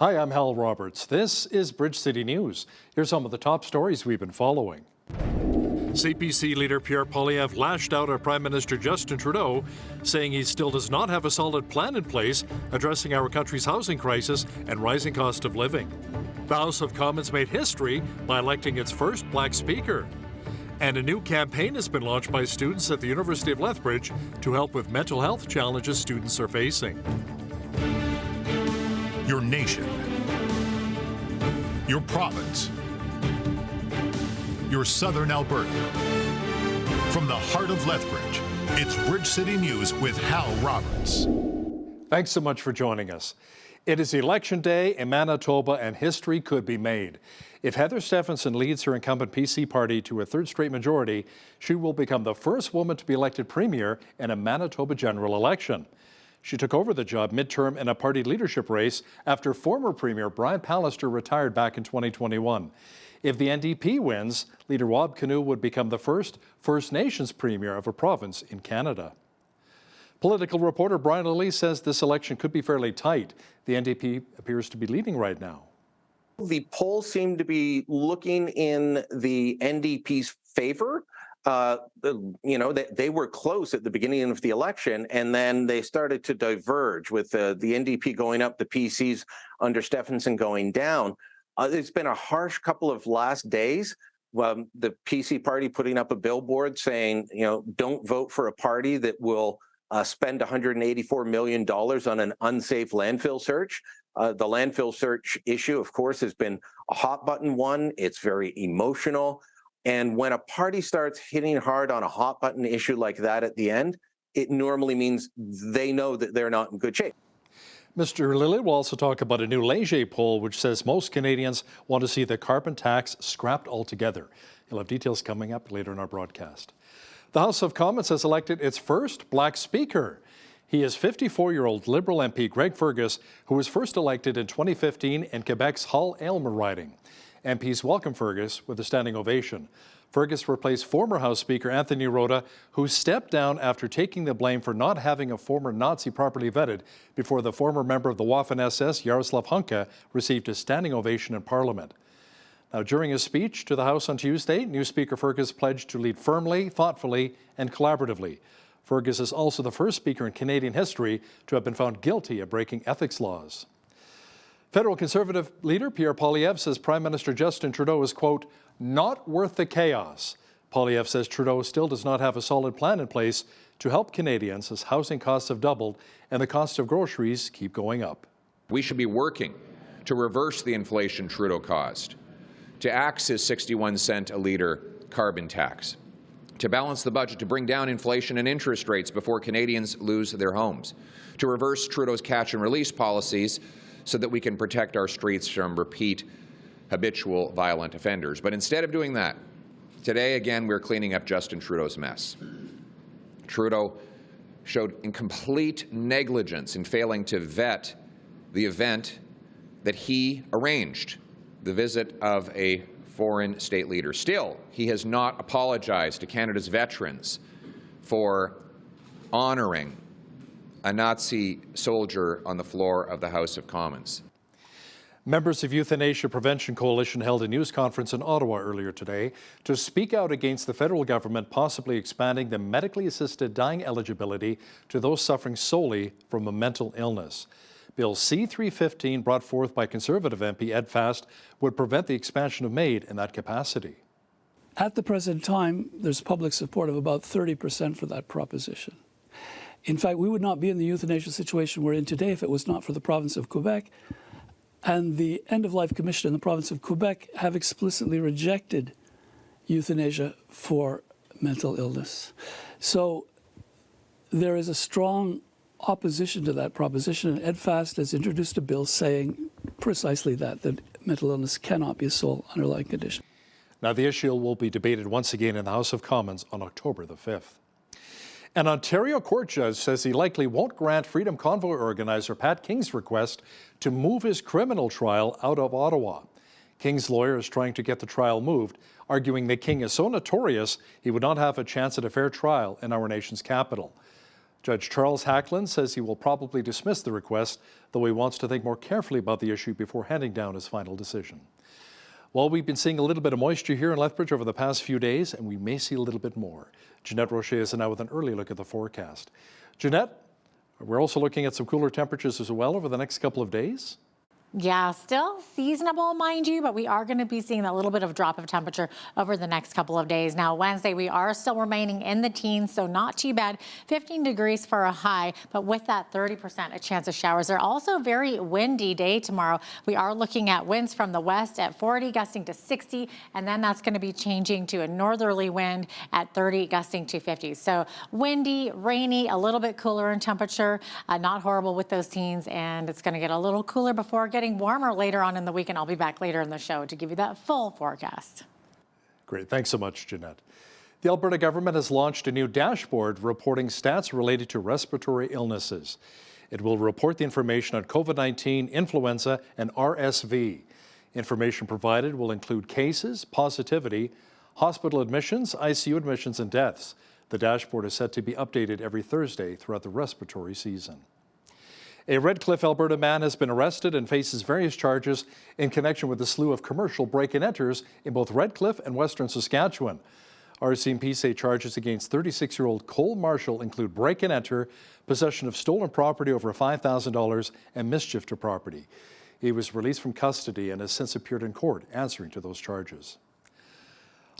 Hi, I'm Hal Roberts. This is Bridge City News. Here's some of the top stories we've been following. CPC leader Pierre Poilievre lashed out at Prime Minister Justin Trudeau, saying he still does not have a solid plan in place addressing our country's housing crisis and rising cost of living. The House of Commons made history by electing its first black speaker. And a new campaign has been launched by students at the University of Lethbridge to help with mental health challenges students are facing. Your nation, your province, your southern Alberta. From the heart of Lethbridge, it's Bridge City News with Hal Roberts. Thanks so much for joining us. It is Election Day in Manitoba and history could be made. If Heather Stefanson leads her incumbent PC party to a third straight majority, she will become the first woman to be elected premier in a Manitoba general election. She took over the job midterm in a party leadership race after former Premier Brian Pallister retired back in 2021. If the NDP wins, leader Rob Canoe would become the first First Nations premier of a province in Canada. Political reporter Brian Lilly says this election could be fairly tight. The NDP appears to be leading right now. The polls seem to be looking in the NDP's favor. They were close at the beginning of the election, and then they started to diverge with the NDP going up, the PCs under Stefanson going down. It's been a harsh couple of last days. The PC party putting up a billboard saying, don't vote for a party that will spend $184 million on an unsafe landfill search. The landfill search issue, of course, has been a hot button one. It's very emotional. And when a party starts hitting hard on a hot button issue like that at the end, it normally means they know that they're not in good shape. Mr. Lilly will also talk about a new Leger poll which says most Canadians want to see the carbon tax scrapped altogether. You'll have details coming up later in our broadcast. The House of Commons has elected its first black speaker. He is 54-year-old Liberal MP Greg Fergus, who was first elected in 2015 in Quebec's Hull-Aylmer riding. MPs welcome Fergus with a standing ovation. Fergus replaced former House Speaker Anthony Rota, who stepped down after taking the blame for not having a former Nazi properly vetted before the former member of the Waffen-SS, Jaroslav Hunka, received a standing ovation in Parliament. Now, during his speech to the House on Tuesday, new Speaker Fergus pledged to lead firmly, thoughtfully, and collaboratively. Fergus is also the first Speaker in Canadian history to have been found guilty of breaking ethics laws. Federal Conservative leader Pierre Poilievre says Prime Minister Justin Trudeau is, quote, not worth the chaos. Poilievre says Trudeau still does not have a solid plan in place to help Canadians as housing costs have doubled and the cost of groceries keep going up. We should be working to reverse the inflation Trudeau caused, to axe his 61-cent a litre carbon tax, to balance the budget to bring down inflation and interest rates before Canadians lose their homes, to reverse Trudeau's catch-and-release policies so that we can protect our streets from repeat habitual violent offenders. But instead of doing that, today again we're cleaning up Justin Trudeau's mess. Trudeau showed incomplete negligence in failing to vet the event that he arranged, the visit of a foreign state leader. Still, he has not apologized to Canada's veterans for honoring a Nazi soldier on the floor of the House of Commons. Members of Euthanasia Prevention Coalition held a news conference in Ottawa earlier today to speak out against the federal government possibly expanding the medically assisted dying eligibility to those suffering solely from a mental illness. Bill C-315, brought forth by Conservative MP Ed Fast, would prevent the expansion of MAID in that capacity. At the present time, there's public support of about 30% for that proposition. In fact, we would not be in the euthanasia situation we're in today if it was not for the province of Quebec. And the End-of-Life Commission in the province of Quebec have explicitly rejected euthanasia for mental illness. So there is a strong opposition to that proposition, and Ed Fast has introduced a bill saying precisely that mental illness cannot be a sole underlying condition. Now, the issue will be debated once again in the House of Commons on October the 5th. An Ontario court judge says he likely won't grant Freedom Convoy organizer Pat King's request to move his criminal trial out of Ottawa. King's lawyer is trying to get the trial moved, arguing that King is so notorious he would not have a chance at a fair trial in our nation's capital. Judge Charles Hacklin says he will probably dismiss the request, though he wants to think more carefully about the issue before handing down his final decision. Well, we've been seeing a little bit of moisture here in Lethbridge over the past few days, and we may see a little bit more. Jeanette Rocher is now with an early look at the forecast. Jeanette, we're also looking at some cooler temperatures as well over the next couple of days. Yeah, still seasonable, mind you, but we are going to be seeing a little bit of drop of temperature over the next couple of days. Now, Wednesday, we are still remaining in the teens, so not too bad. 15 degrees for a high, but with that 30% a chance of showers. They're also a very windy day tomorrow. We are looking at winds from the west at 40, gusting to 60, and then that's going to be changing to a northerly wind at 30, gusting to 50. So windy, rainy, a little bit cooler in temperature, not horrible with those teens, and it's going to get a little cooler before getting warmer later on in the week, and I'll be back later in the show to give you that full forecast. Great. Thanks so much, Jeanette. The Alberta government has launched a new dashboard reporting stats related to respiratory illnesses. It will report the information on COVID-19, influenza, and RSV. Information provided will include cases, positivity, hospital admissions, ICU admissions, and deaths. The dashboard is set to be updated every Thursday throughout the respiratory season. A Redcliffe, Alberta man has been arrested and faces various charges in connection with a slew of commercial break-and-enters in both Redcliffe and Western Saskatchewan. RCMP say charges against 36-year-old Cole Marshall include break-and-enter, possession of stolen property over $5,000, and mischief to property. He was released from custody and has since appeared in court answering to those charges.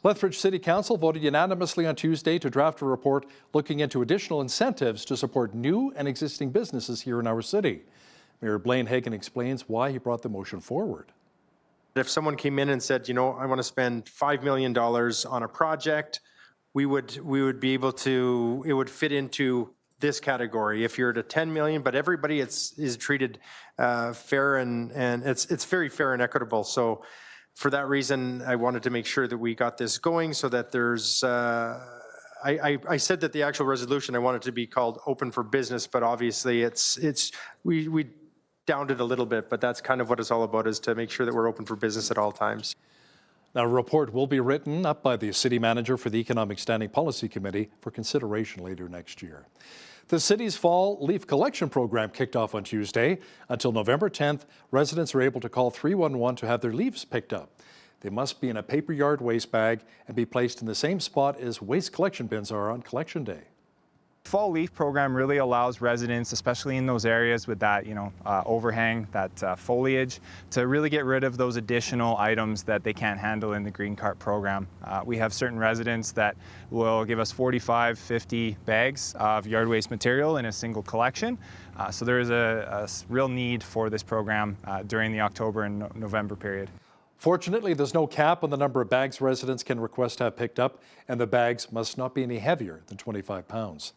Lethbridge City Council voted unanimously on Tuesday to draft a report looking into additional incentives to support new and existing businesses here in our city. Mayor Blaine Hagan explains why he brought the motion forward. If someone came in and said, you know, I want to spend $5 million on a project, we would be able to, it would fit into this category. If you're at a 10 million, but everybody is treated fair and it's very fair and equitable. So for that reason, I wanted to make sure that we got this going so that there's, I said that the actual resolution, I wanted to be called open for business, but obviously we downed it a little bit, but that's kind of what it's all about, is to make sure that we're open for business at all times. Now, a report will be written up by the city manager for the Economic Standing Policy Committee for consideration later next year. The city's fall leaf collection program kicked off on Tuesday. Until November 10th, residents are able to call 311 to have their leaves picked up. They must be in a paper yard waste bag and be placed in the same spot as waste collection bins are on collection day. Fall leaf program really allows residents, especially in those areas with that, overhang, that foliage, to really get rid of those additional items that they can't handle in the green cart program. We have certain residents that will give us 45, 50 bags of yard waste material in a single collection. So there is a real need for this program during the October and November period. Fortunately, there's no cap on the number of bags residents can request to have picked up, and the bags must not be any heavier than 25 pounds.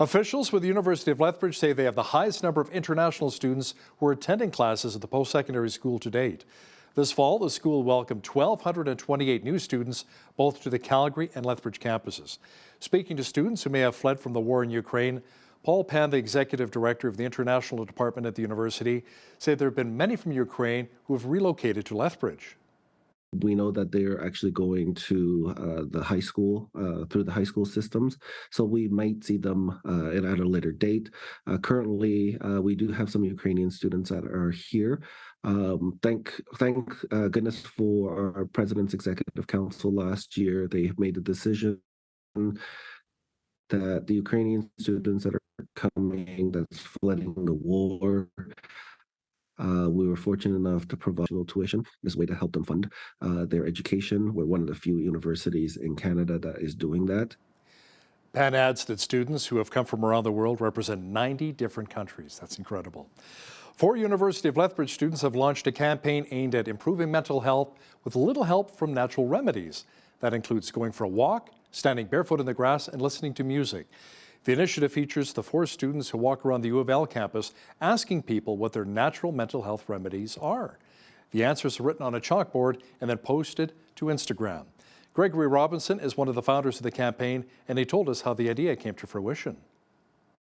Officials with the University of Lethbridge say they have the highest number of international students who are attending classes at the post-secondary school to date. This fall, the school welcomed 1,228 new students, both to the Calgary and Lethbridge campuses. Speaking to students who may have fled from the war in Ukraine, Paul Pan, the executive director of the international department at the university, said there have been many from Ukraine who have relocated to Lethbridge. We know that they're actually going to the high school, through the high school systems, so we might see them at a later date. Currently, we do have some Ukrainian students that are here. Thank goodness for our President's Executive Council last year. They made the decision that the Ukrainian students that are coming, that's flooding the war, we were fortunate enough to provide tuition as a way to help them fund their education. We're one of the few universities in Canada that is doing that. Pan adds that students who have come from around the world represent 90 different countries. That's incredible. 4 University of Lethbridge students have launched a campaign aimed at improving mental health with a little help from natural remedies. That includes going for a walk, standing barefoot in the grass, and listening to music. The initiative features the 4 students who walk around the U of L campus asking people what their natural mental health remedies are. The answers are written on a chalkboard and then posted to Instagram. Gregory Robinson is one of the founders of the campaign, and he told us how the idea came to fruition.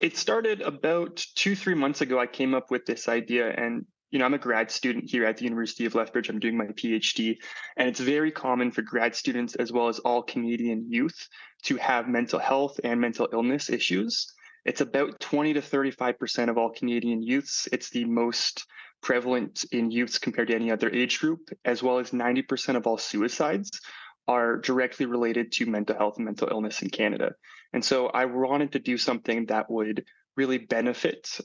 It started about 2-3 months ago. I came up with this idea, and I'm a grad student here at the University of Lethbridge. I'm doing my PhD, and it's very common for grad students as well as all Canadian youth to have mental health and mental illness issues. It's about 20 to 35% of all Canadian youths. It's the most prevalent in youths compared to any other age group, as well as 90% of all suicides are directly related to mental health and mental illness in Canada. And so I wanted to do something that would really benefit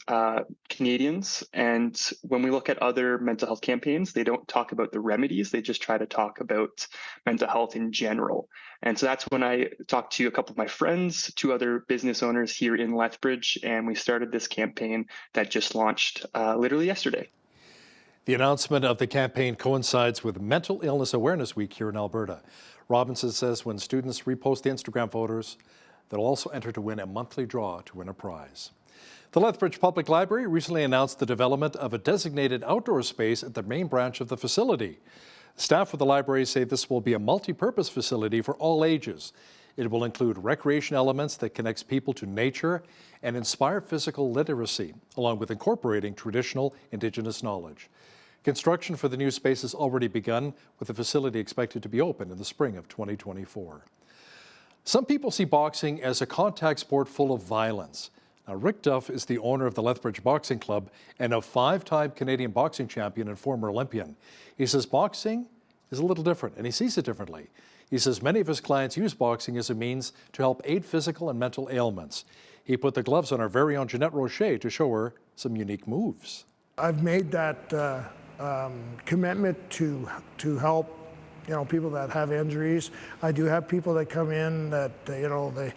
Canadians. And when we look at other mental health campaigns, they don't talk about the remedies, they just try to talk about mental health in general. And so that's when I talked to a couple of my friends, 2 other business owners here in Lethbridge, and we started this campaign that just launched literally yesterday. The announcement of the campaign coincides with Mental Illness Awareness Week here in Alberta. Robinson says when students repost the Instagram photos, they'll also enter to win a monthly draw to win a prize. The Lethbridge Public Library recently announced the development of a designated outdoor space at the main branch of the facility. Staff of the library say this will be a multi-purpose facility for all ages. It will include recreation elements that connects people to nature and inspire physical literacy, along with incorporating traditional Indigenous knowledge. Construction for the new space has already begun, with the facility expected to be open in the spring of 2024. Some people see boxing as a contact sport full of violence. Now, Rick Duff is the owner of the Lethbridge Boxing Club and a 5-time Canadian boxing champion and former Olympian. He says boxing is a little different, and he sees it differently. He says many of his clients use boxing as a means to help aid physical and mental ailments. He put the gloves on our very own Jeanette Rocher to show her some unique moves. I've made that commitment to help people that have injuries. I do have people that come in that the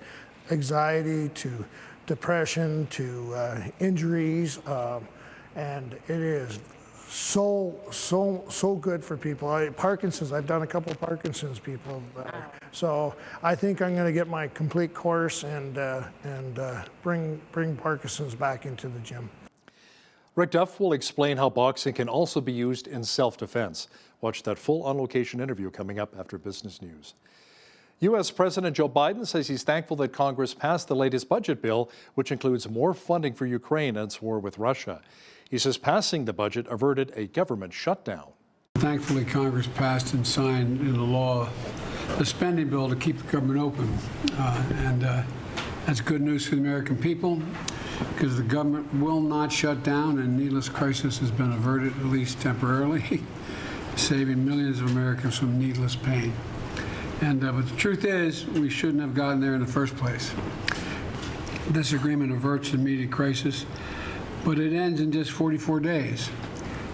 anxiety to depression to injuries, and it is so good for people. Parkinson's, I've done a couple of Parkinson's people, so I think I'm going to get my complete course and bring Parkinson's back into the gym. Rick Duff will explain how boxing can also be used in self-defense. Watch that full on-location interview coming up after Business News. U.S. President Joe Biden says he's thankful that Congress passed the latest budget bill, which includes more funding for Ukraine and its war with Russia. He says passing the budget averted a government shutdown. Thankfully, Congress passed and signed into law a spending bill to keep the government open. That's good news for the American people, because the government will not shut down, and needless crisis has been averted, at least temporarily, saving millions of Americans from needless pain. But the truth is, we shouldn't have gotten there in the first place. This agreement averts immediate crisis, but it ends in just 44 days.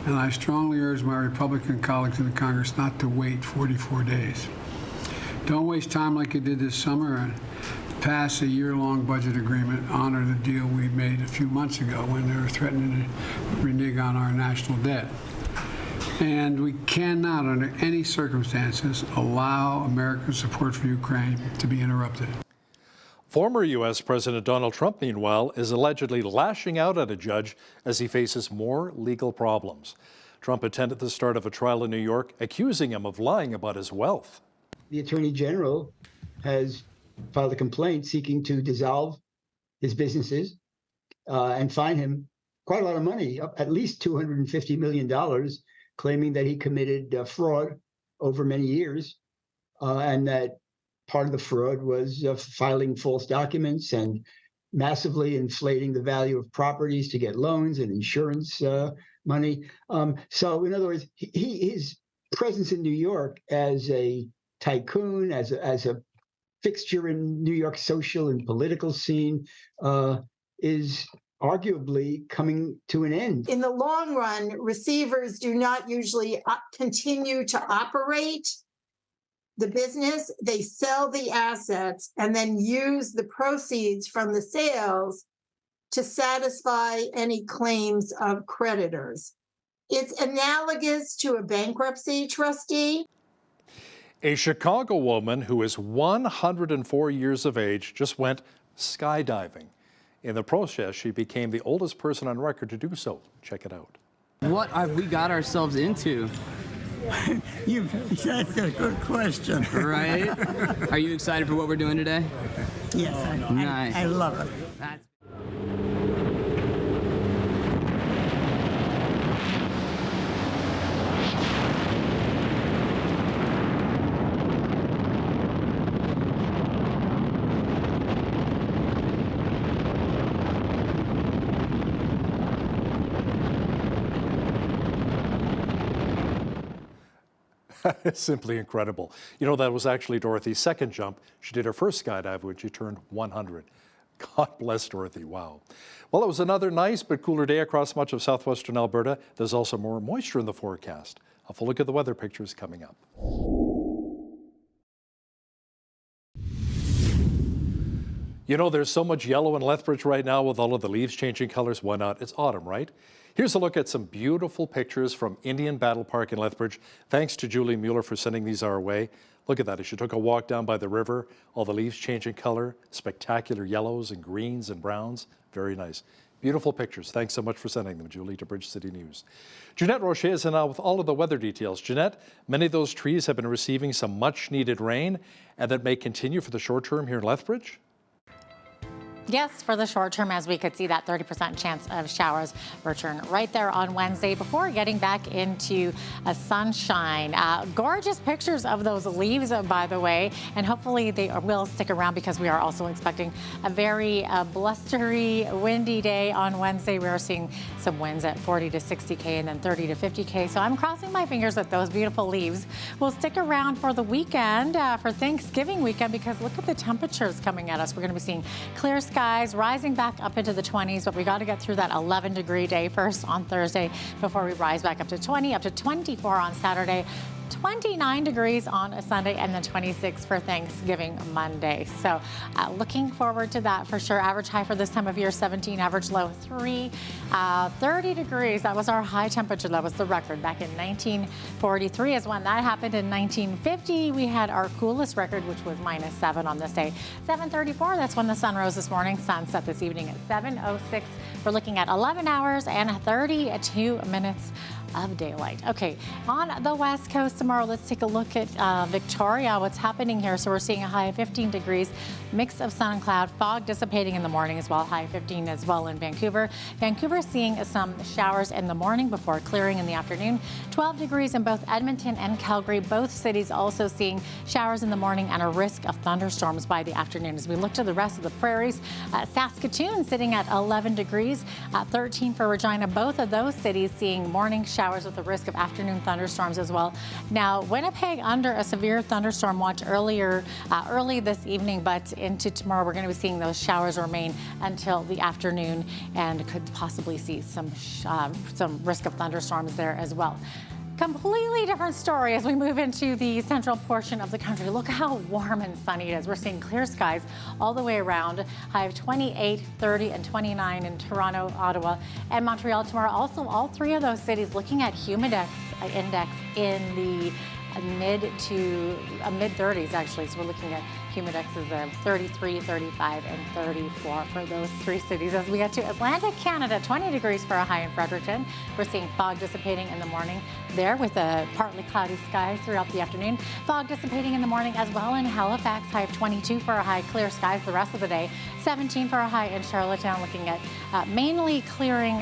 And I strongly urge my Republican colleagues in the Congress not to wait 44 days. Don't waste time like you did this summer and pass a year-long budget agreement, honor the deal we made a few months ago when they were threatening to renege on our national debt. And we cannot, under any circumstances, allow American support for Ukraine to be interrupted. Former U.S. President Donald Trump, meanwhile, is allegedly lashing out at a judge as he faces more legal problems. Trump attended the start of a trial in New York, accusing him of lying about his wealth. The Attorney General has filed a complaint seeking to dissolve his businesses and fine him quite a lot of money, at least $250 million, claiming that he committed fraud over many years, and that part of the fraud was filing false documents and massively inflating the value of properties to get loans and insurance money. So in other words, his presence in New York as a tycoon, as a fixture in New York's social and political scene is arguably coming to an end. In the long run, receivers do not usually continue to operate the business. They sell the assets and then use the proceeds from the sales to satisfy any claims of creditors. It's analogous to a bankruptcy trustee. A Chicago woman who is 104 years of age just went skydiving. In the process, she became the oldest person on record to do so. Check it out. What have we got ourselves into? That's a good question. Right? Are you excited for what we're doing today? Yes, Nice. I love it. That's It's simply incredible. You know, that was actually Dorothy's second jump. She did her first skydive when she turned 100. God bless Dorothy, wow. Well, it was another nice but cooler day across much of southwestern Alberta. There's also more moisture in the forecast. A full look at the weather pictures coming up. You know, there's so much yellow in Lethbridge right now with all of the leaves changing colors. Why not? It's autumn, right? Here's a look at some beautiful pictures from Indian Battle Park in Lethbridge. Thanks to Julie Mueller for sending these our way. Look at that. As she took a walk down by the river, all the leaves changing color, spectacular yellows and greens and browns. Very nice. Beautiful pictures. Thanks so much for sending them, Julie, to Bridge City News. Jeanette Rocher is in now with all of the weather details. Jeanette, many of those trees have been receiving some much needed rain, and that may continue for the short term here in Lethbridge. Yes, for the short term, as we could see that 30% chance of showers return right there on Wednesday before getting back into sunshine. Gorgeous pictures of those leaves, by the way, and hopefully they will stick around because we are also expecting a very blustery, windy day on Wednesday. We are seeing some winds at 40 to 60K and then 30 to 50K. So I'm crossing my fingers that those beautiful leaves will stick around for the weekend, for Thanksgiving weekend, because look at the temperatures coming at us. We're going to be seeing clear skies rising back up into the 20s, but we got to get through that 11-degree day first on Thursday before we rise back up to 20, up to 24 on Saturday. 29 degrees on a Sunday, and then 26 for Thanksgiving Monday. So looking forward to that for sure. Average high for this time of year, 17, average low 3. 30 degrees, that was our high temperature. That was the record back in 1943 is when that happened. In 1950, we had our coolest record, which was -7 on this day. 7:34, that's when the sun rose this morning. Sunset this evening at 7:06. We're looking at 11 hours and 32 minutes of daylight. Okay, on the west coast tomorrow, let's take a look at Victoria, what's happening here. So we're seeing a high of 15 degrees, mix of sun and cloud, fog dissipating in the morning as well, high of 15 as well in Vancouver. Vancouver seeing some showers in the morning before clearing in the afternoon. 12 degrees in both Edmonton and Calgary, both cities also seeing showers in the morning and a risk of thunderstorms by the afternoon. As we look to the rest of the prairies, Saskatoon sitting at 11 degrees, 13 for Regina, both of those cities seeing morning showers with the risk of afternoon thunderstorms as well. Now, Winnipeg under a severe thunderstorm watch early this evening, but into tomorrow, we're going to be seeing those showers remain until the afternoon and could possibly see some risk of thunderstorms there as well. Completely different story as we move into the central portion of the country. Look how warm and sunny it is. We're seeing clear skies all the way around. High of 28, 30, and 29 in Toronto, Ottawa, and Montreal tomorrow. Also, all three of those cities looking at humidex index in the mid 30s actually. So we're looking at humidexes of 33, 35, and 34 for those three cities. As we get to Atlantic Canada, 20 degrees for a high in Fredericton. We're seeing fog dissipating in the morning there with a partly cloudy skies throughout the afternoon. Fog dissipating in the morning as well in Halifax, high of 22 for a high, clear skies the rest of the day. 17 for a high in Charlottetown, looking at mainly clearing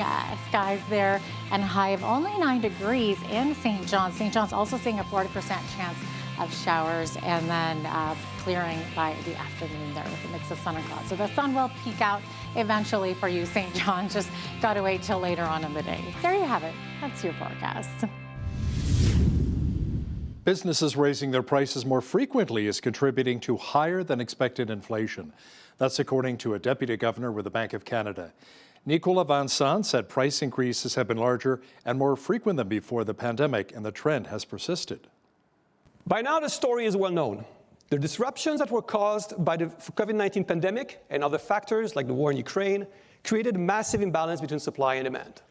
skies there, and a high of only 9 degrees in St. John's. St. John's also seeing a 40% chance of showers, and then clearing by the afternoon there with a mix of sun and clouds. So the sun will peak out eventually for you, St. John. Just got to wait till later on in the day. There you have it. That's your forecast. Businesses raising their prices more frequently is contributing to higher than expected inflation. That's according to a deputy governor with the Bank of Canada. Nicolas Vincent said price increases have been larger and more frequent than before the pandemic, and the trend has persisted. By now, the story is well known. The disruptions that were caused by the COVID-19 pandemic and other factors like the war in Ukraine created a massive imbalance between supply and demand.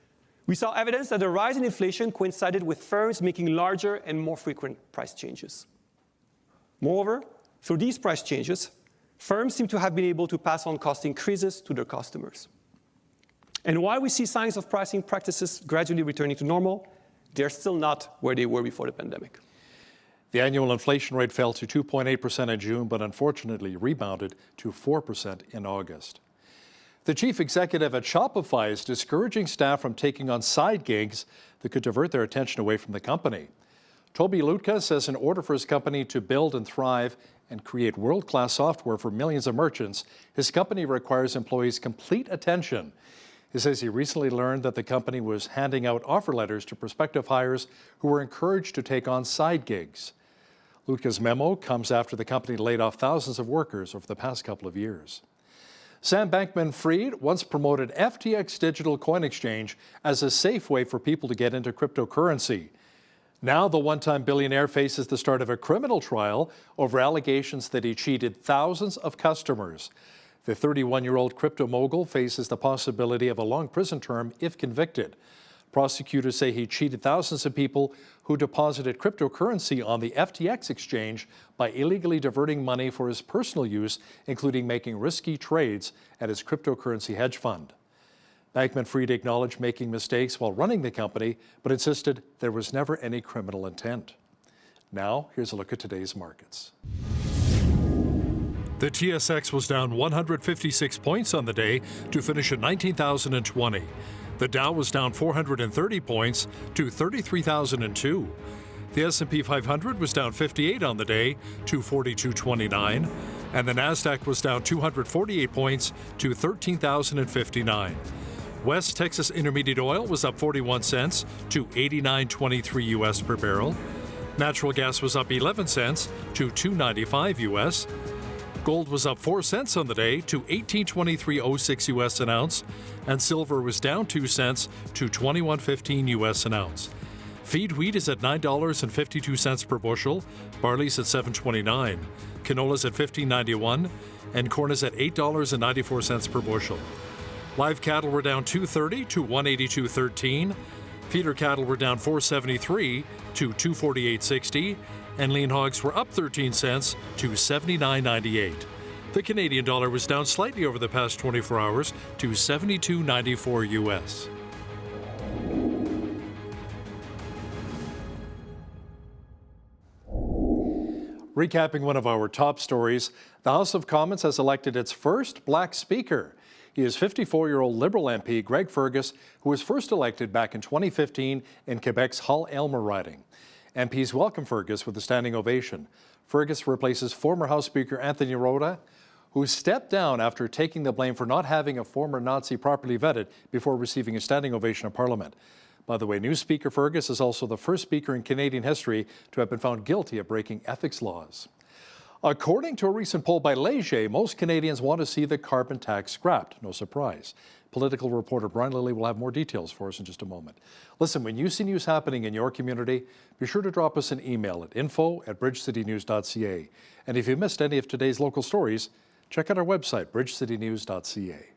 We saw evidence that the rise in inflation coincided with firms making larger and more frequent price changes. Moreover, through these price changes, firms seem to have been able to pass on cost increases to their customers. And while we see signs of pricing practices gradually returning to normal, they're still not where they were before the pandemic. The annual inflation rate fell to 2.8% in June, but unfortunately rebounded to 4% in August. The chief executive at Shopify is discouraging staff from taking on side gigs that could divert their attention away from the company. Toby Lutka says in order for his company to build and thrive and create world-class software for millions of merchants, his company requires employees' complete attention. He says he recently learned that the company was handing out offer letters to prospective hires who were encouraged to take on side gigs. Lutka's memo comes after the company laid off thousands of workers over the past couple of years. Sam Bankman-Fried once promoted FTX Digital Coin Exchange as a safe way for people to get into cryptocurrency. Now the one-time billionaire faces the start of a criminal trial over allegations that he cheated thousands of customers. The 31-year-old crypto mogul faces the possibility of a long prison term if convicted. Prosecutors say he cheated thousands of people who deposited cryptocurrency on the FTX exchange by illegally diverting money for his personal use, including making risky trades at his cryptocurrency hedge fund. Bankman-Fried acknowledged making mistakes while running the company, but insisted there was never any criminal intent. Now, here's a look at today's markets. The TSX was down 156 points on the day to finish at 19,020. The Dow was down 430 points to 33,002. The S&P 500 was down 58 on the day to 4229, and the Nasdaq was down 248 points to 13,059. West Texas Intermediate Oil was up 41 cents to 89.23 US per barrel. Natural gas was up 11 cents to 2.95 US. Gold was up 4 cents on the day to 18.2306 US an ounce, and silver was down 2 cents to 21.15 US an ounce. Feed wheat is at $9.52 per bushel, barley's at $7.29, canola's at $15.91, and corn is at $8.94 per bushel. Live cattle were down $2.30 to $182.13. Feeder cattle were down $4.73 to $248.60, and lean hogs were up 13 cents to $79.98. The Canadian dollar was down slightly over the past 24 hours to $72.94 US. Recapping one of our top stories, the House of Commons has elected its first Black Speaker. He is 54-year-old Liberal MP Greg Fergus, who was first elected back in 2015 in Quebec's Hull-Aylmer riding. MPs welcome Fergus with a standing ovation. Fergus replaces former House Speaker Anthony Rota, who stepped down after taking the blame for not having a former Nazi properly vetted before receiving a standing ovation in Parliament. By the way, new Speaker Fergus is also the first Speaker in Canadian history to have been found guilty of breaking ethics laws. According to a recent poll by Leger, most Canadians want to see the carbon tax scrapped. No surprise. Political reporter Brian Lilly will have more details for us in just a moment. Listen, when you see news happening in your community, be sure to drop us an email at info@bridgecitynews.ca. And if you missed any of today's local stories, check out our website, bridgecitynews.ca.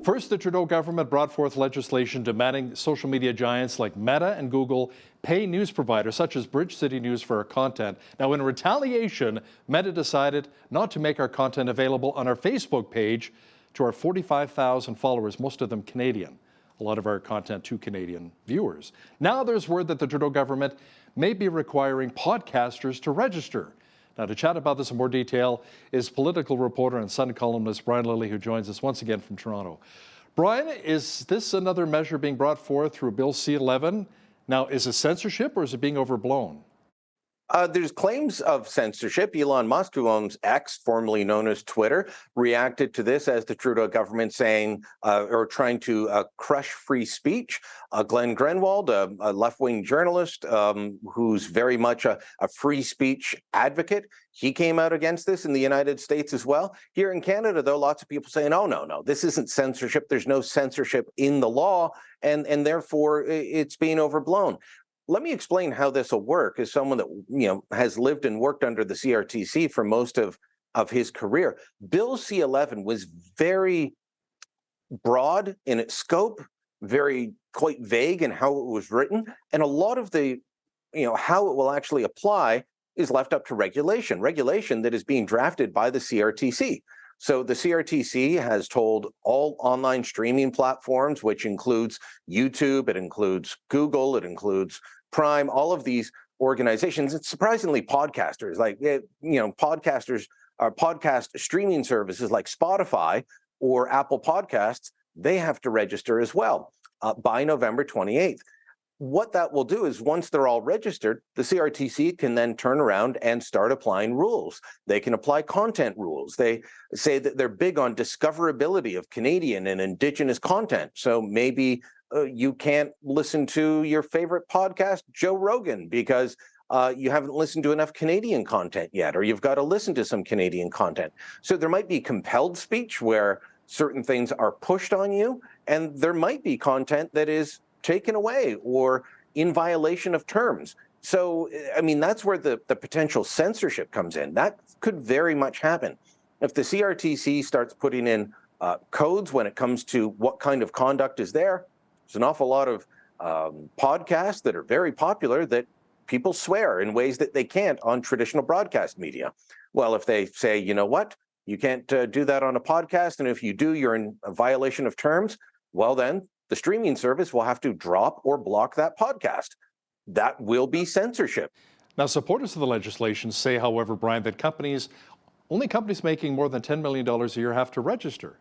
First, the Trudeau government brought forth legislation demanding social media giants like Meta and Google pay news providers such as Bridge City News for our content. Now, in retaliation, Meta decided not to make our content available on our Facebook page to our 45,000 followers, most of them Canadian. A lot of our content to Canadian viewers. Now there's word that the Trudeau government may be requiring podcasters to register. Now, to chat about this in more detail is political reporter and Sun columnist Brian Lilly, who joins us once again from Toronto. Brian, is this another measure being brought forth through Bill C-11? Now, is it censorship or is it being overblown? There's claims of censorship. Elon Musk, who owns X, formerly known as Twitter, reacted to this as the Trudeau government saying or trying to crush free speech. Glenn Greenwald, a left-wing journalist who's very much a free speech advocate, he came out against this in the United States as well. Here in Canada, though, lots of people saying, oh, no, this isn't censorship. There's no censorship in the law, and therefore it's being overblown. Let me explain how this will work as someone that has lived and worked under the CRTC for most of his career. Bill C-11 was very broad in its scope, quite vague in how it was written, and a lot of the how it will actually apply is left up to regulation that is being drafted by the CRTC. So the CRTC has told all online streaming platforms, which includes YouTube, it includes Google, it includes Prime, all of these organizations, and surprisingly podcasters, podcasters or podcast streaming services like Spotify or Apple Podcasts, they have to register as well by November 28th. what that will do is once they're all registered, the CRTC can then turn around and start applying rules. They can apply content rules. They say that they're big on discoverability of Canadian and Indigenous content. So maybe you can't listen to your favorite podcast, Joe Rogan, because you haven't listened to enough Canadian content yet, or you've got to listen to some Canadian content. So there might be compelled speech where certain things are pushed on you, and there might be content that is taken away or in violation of terms. So, I mean, that's where the potential censorship comes in. That could very much happen. If the CRTC starts putting in codes when it comes to what kind of conduct is there, there's an awful lot of podcasts that are very popular that people swear in ways that they can't on traditional broadcast media. Well, if they say, you know what, you can't do that on a podcast, and if you do, you're in a violation of terms, well then, the streaming service will have to drop or block that podcast. That will be censorship. Now, supporters of the legislation say, however, Brian, that only companies making more than $10 million a year have to register.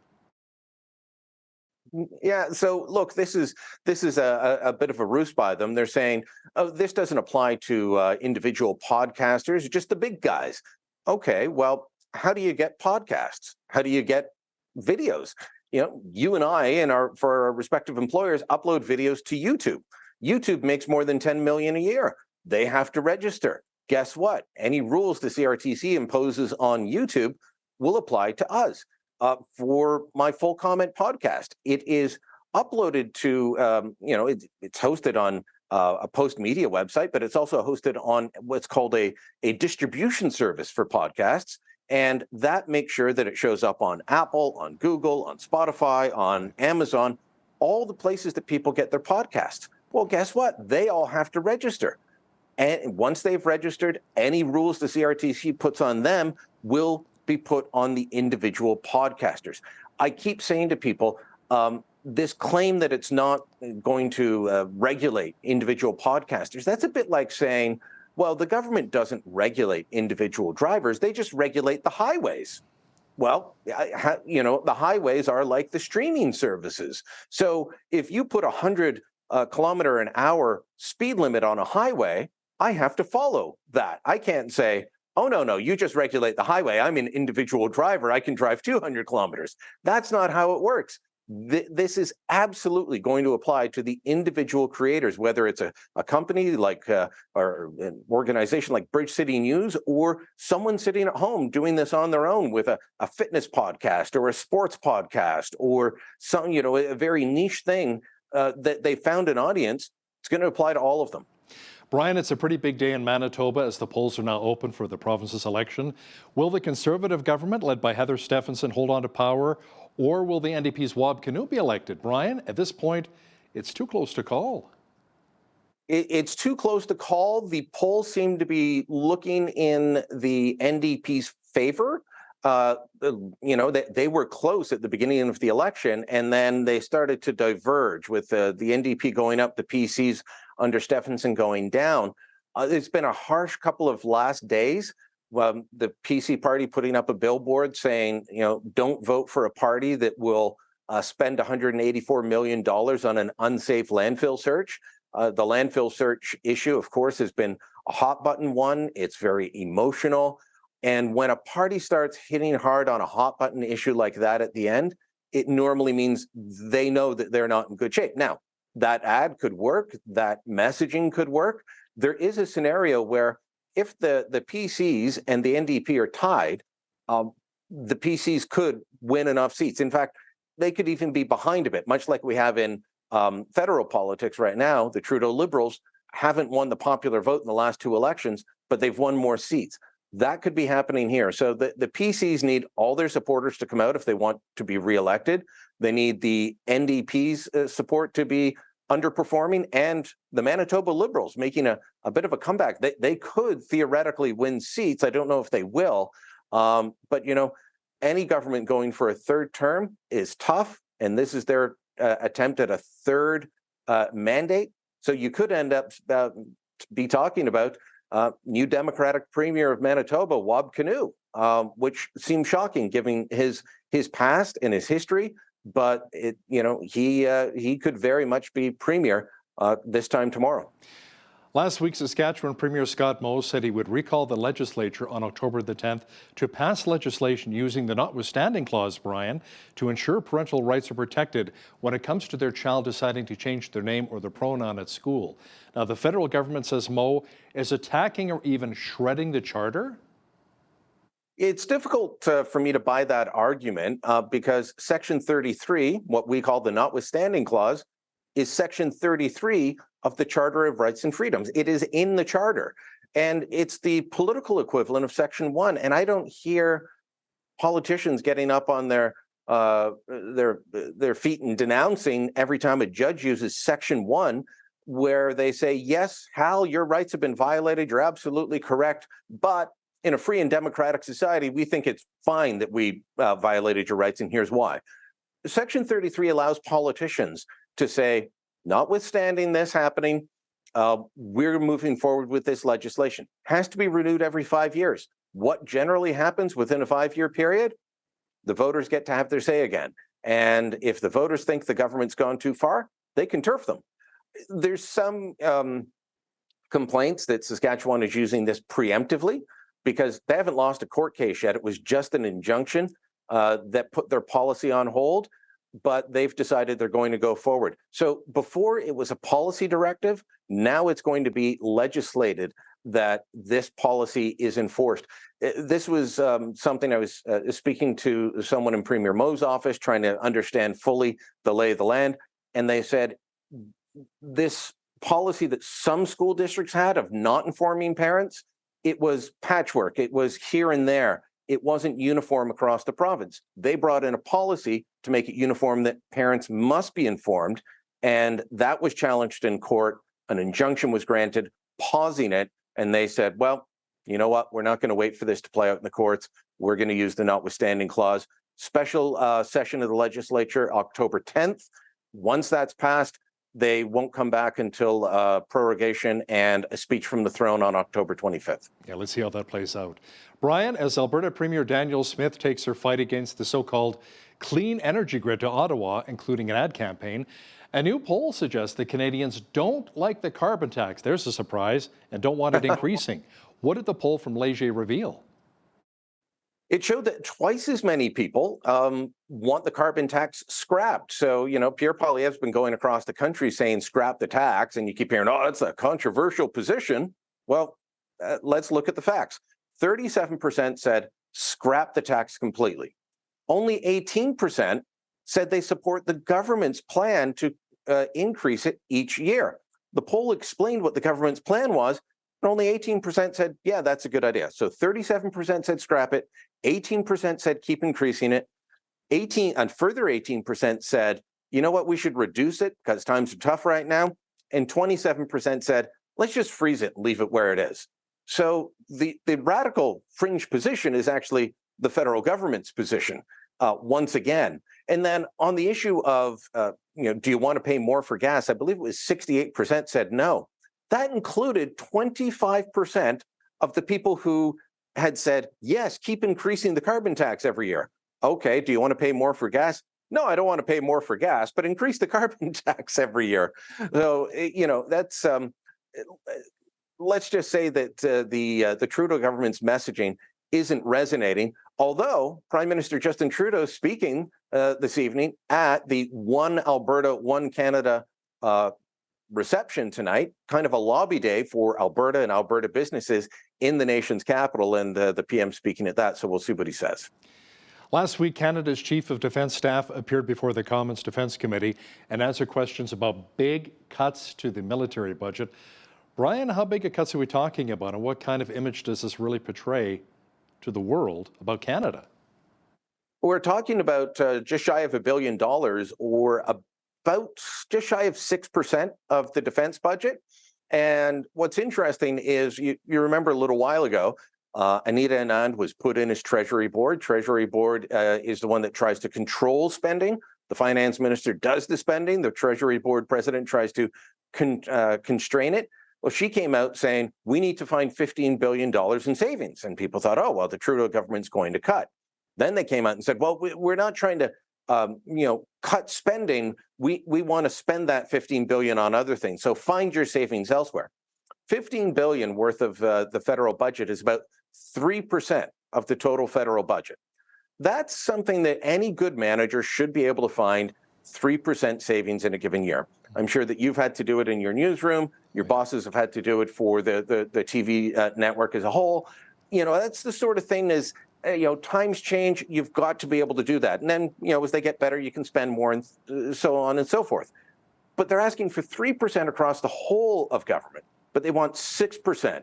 Yeah, so look, this is a bit of a ruse by them. They're saying, oh, this doesn't apply to individual podcasters, just the big guys. Okay, well, how do you get podcasts? How do you get videos? You know, you and I for our respective employers upload videos to YouTube. YouTube makes more than $10 million a year. They have to register. Guess what? Any rules the CRTC imposes on YouTube will apply to us. For my Full Comment podcast, it is uploaded to, it's hosted on a Post Media website, but it's also hosted on what's called a distribution service for podcasts. And that makes sure that it shows up on Apple, on Google, on Spotify, on Amazon, all the places that people get their podcasts. Well, guess what? They all have to register. And once they've registered, any rules the CRTC puts on them will be put on the individual podcasters. I keep saying to people, this claim that it's not going to regulate individual podcasters, that's a bit like saying, well, the government doesn't regulate individual drivers, they just regulate the highways. Well, the highways are like the streaming services. So if you put 100 kilometer an hour speed limit on a highway, I have to follow that. I can't say, oh, no, you just regulate the highway. I'm an individual driver. I can drive 200 kilometers. That's not how it works. This is absolutely going to apply to the individual creators, whether it's a company like or an organization like bridgecitynews, or someone sitting at home doing this on their own with a fitness podcast or a sports podcast or some, a very niche thing that they found an audience. It's going to apply to all of them. Brian, it's a pretty big day in Manitoba as the polls are now open for the province's election. Will the Conservative government, led by Heather Stephenson, hold on to power, or will the NDP's Wab Kinew be elected? Brian, at this point, it's too close to call. It's too close to call. The polls seem to be looking in the NDP's favor. They were close at the beginning of the election, and then they started to diverge with the NDP going up, the PCs under Stephenson going down. It's been a harsh couple of last days. The PC party putting up a billboard saying, don't vote for a party that will spend $184 million on an unsafe landfill search. The landfill search issue, of course, has been a hot button one. It's very emotional. And when a party starts hitting hard on a hot button issue like that at the end, it normally means they know that they're not in good shape. Now, that ad could work, that messaging could work. There is a scenario where if the PCs and the NDP are tied, the PCs could win enough seats. In fact, they could even be behind a bit, much like we have in federal politics right now. The Trudeau Liberals haven't won the popular vote in the last two elections, but they've won more seats. That could be happening here. So the PCs need all their supporters to come out if they want to be reelected. They need the NDP's support to be underperforming, and the Manitoba Liberals making a bit of a comeback. They could theoretically win seats. I don't know if they will. But, any government going for a third term is tough. And this is their attempt at a third mandate. So you could end up be talking about new Democratic Premier of Manitoba, Wab Kinew, which seems shocking given his past and his history. But he could very much be Premier this time tomorrow. Last week, Saskatchewan Premier Scott Moe said he would recall the legislature on October the 10th to pass legislation using the notwithstanding clause, Brian, to ensure parental rights are protected when it comes to their child deciding to change their name or their pronoun at school. Now, the federal government says Moe is attacking or even shredding the charter. It's difficult for me to buy that argument because Section 33, what we call the notwithstanding clause, is Section 33 of the Charter of Rights and Freedoms. It is in the Charter, and it's the political equivalent of Section 1. And I don't hear politicians getting up on their feet and denouncing every time a judge uses Section 1, where they say, yes, Hal, your rights have been violated. You're absolutely correct. But in a free and democratic society, we think it's fine that we violated your rights, and here's why. Section 33 allows politicians to say, notwithstanding this happening, we're moving forward with this legislation. Has to be renewed every 5 years. What generally happens within a 5-year period? The voters get to have their say again. And if the voters think the government's gone too far, they can turf them. There's some complaints that Saskatchewan is using this preemptively because they haven't lost a court case yet. It was just an injunction that put their policy on hold, but they've decided they're going to go forward. So before it was a policy directive, now it's going to be legislated that this policy is enforced. This was something I was speaking to someone in Premier Moe's office, trying to understand fully the lay of the land. And they said, this policy that some school districts had of not informing parents, it was patchwork. It was here and there. It wasn't uniform across the province. They brought in a policy to make it uniform that parents must be informed, and that was challenged in court. An injunction was granted, pausing it, and they said, well, you know what? We're not going to wait for this to play out in the courts. We're going to use the notwithstanding clause. Special session of the legislature, October 10th. Once that's passed, they won't come back until prorogation and a speech from the throne on October 25th. Yeah, let's see how that plays out. Brian, as Alberta Premier Danielle Smith takes her fight against the so-called clean energy grid to Ottawa, including an ad campaign, a new poll suggests that Canadians don't like the carbon tax. There's a surprise, and don't want it increasing. What did the poll from Léger reveal? It showed that twice as many people want the carbon tax scrapped. So, Pierre Poilievre's been going across the country saying scrap the tax, and you keep hearing, oh, it's a controversial position. Well, let's look at the facts. 37% said scrap the tax completely. Only 18% said they support the government's plan to increase it each year. The poll explained what the government's plan was, and only 18% said, yeah, that's a good idea. So 37% said scrap it, 18% said keep increasing it, and further 18% said, you know what, we should reduce it because times are tough right now, and 27% said, let's just freeze it and leave it where it is. So the radical fringe position is actually the federal government's position once again. And then on the issue of, do you want to pay more for gas? I believe it was 68% said no. That included 25% of the people who had said, yes, keep increasing the carbon tax every year. Okay, do you want to pay more for gas? No, I don't want to pay more for gas, but increase the carbon tax every year. So, that's, let's just say that the Trudeau government's messaging isn't resonating, although Prime Minister Justin Trudeau is speaking this evening at the One Alberta, One Canada reception tonight, kind of a lobby day for Alberta and Alberta businesses in the nation's capital, and the PM speaking at that, so we'll see what he says. Last week, Canada's Chief of Defence Staff appeared before the Commons Defence Committee and answered questions about big cuts to the military budget. Brian, how big a cuts are we talking about, and what kind of image does this really portray to the world about Canada? We're talking about just shy of $1 billion, or about just shy of 6% of the defense budget. And what's interesting is you remember a little while ago, Anita Anand was put in as Treasury Board. Treasury Board is the one that tries to control spending. The finance minister does the spending. The Treasury Board president tries to constrain it. Well, she came out saying, we need to find $15 billion in savings. And people thought, oh, well, the Trudeau government's going to cut. Then they came out and said, well, we're not trying to cut spending, we want to spend that $15 billion on other things. So find your savings elsewhere. $15 billion worth of the federal budget is about 3% of the total federal budget. That's something that any good manager should be able to find 3% savings in a given year. I'm sure that you've had to do it in your newsroom. Your bosses have had to do it for the TV network as a whole. That's the sort of thing is, times change, you've got to be able to do that. And then, as they get better, you can spend more and so on and so forth. But they're asking for 3% across the whole of government, but they want 6%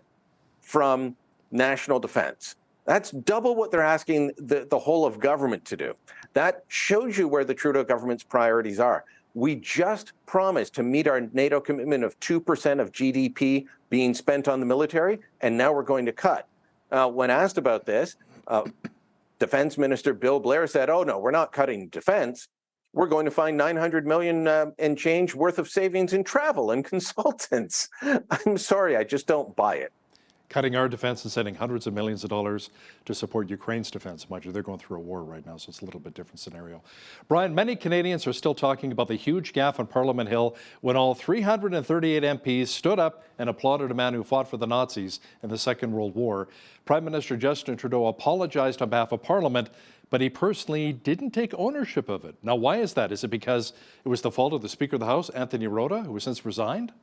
from national defense. That's double what they're asking the whole of government to do. That shows you where the Trudeau government's priorities are. We just promised to meet our NATO commitment of 2% of GDP being spent on the military, and now we're going to cut. When asked about this, Defense Minister Bill Blair said, oh, no, we're not cutting defense. We're going to find $900 million and change worth of savings in travel and consultants. I'm sorry, I just don't buy it. Cutting our defense and sending hundreds of millions of dollars to support Ukraine's defense. Mind you, they're going through a war right now, so it's a little bit different scenario. Brian, many Canadians are still talking about the huge gaffe on Parliament Hill when all 338 MPs stood up and applauded a man who fought for the Nazis in the Second World War. Prime Minister Justin Trudeau apologized on behalf of Parliament, but he personally didn't take ownership of it. Now, why is that? Is it because it was the fault of the Speaker of the House, Anthony Rota, who has since resigned?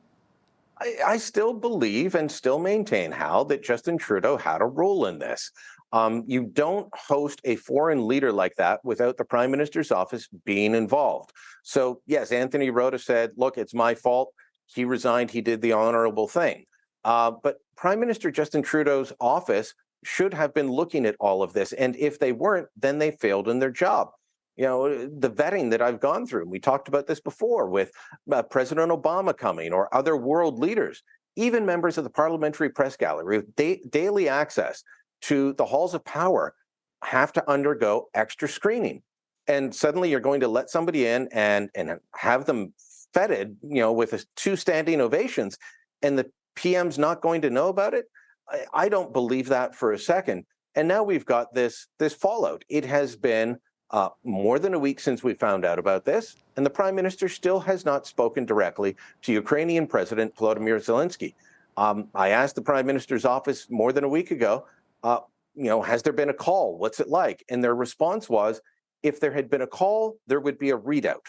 I still believe and still maintain, Hal, that Justin Trudeau had a role in this. You don't host a foreign leader like that without the Prime Minister's office being involved. So, yes, Anthony Rota said, look, it's my fault. He resigned. He did the honorable thing. But Prime Minister Justin Trudeau's office should have been looking at all of this. And if they weren't, then they failed in their job. The vetting that I've gone through, we talked about this before with President Obama coming or other world leaders, even members of the Parliamentary Press Gallery with daily access to the halls of power have to undergo extra screening. And suddenly you're going to let somebody in and have them feted, with 2 standing ovations, and the PM's not going to know about it? I don't believe that for a second. And now we've got this fallout. It has been more than a week since we found out about this, and the Prime Minister still has not spoken directly to Ukrainian President Volodymyr Zelensky. I asked the Prime Minister's office more than a week ago, has there been a call? What's it like? And their response was, if there had been a call, there would be a readout.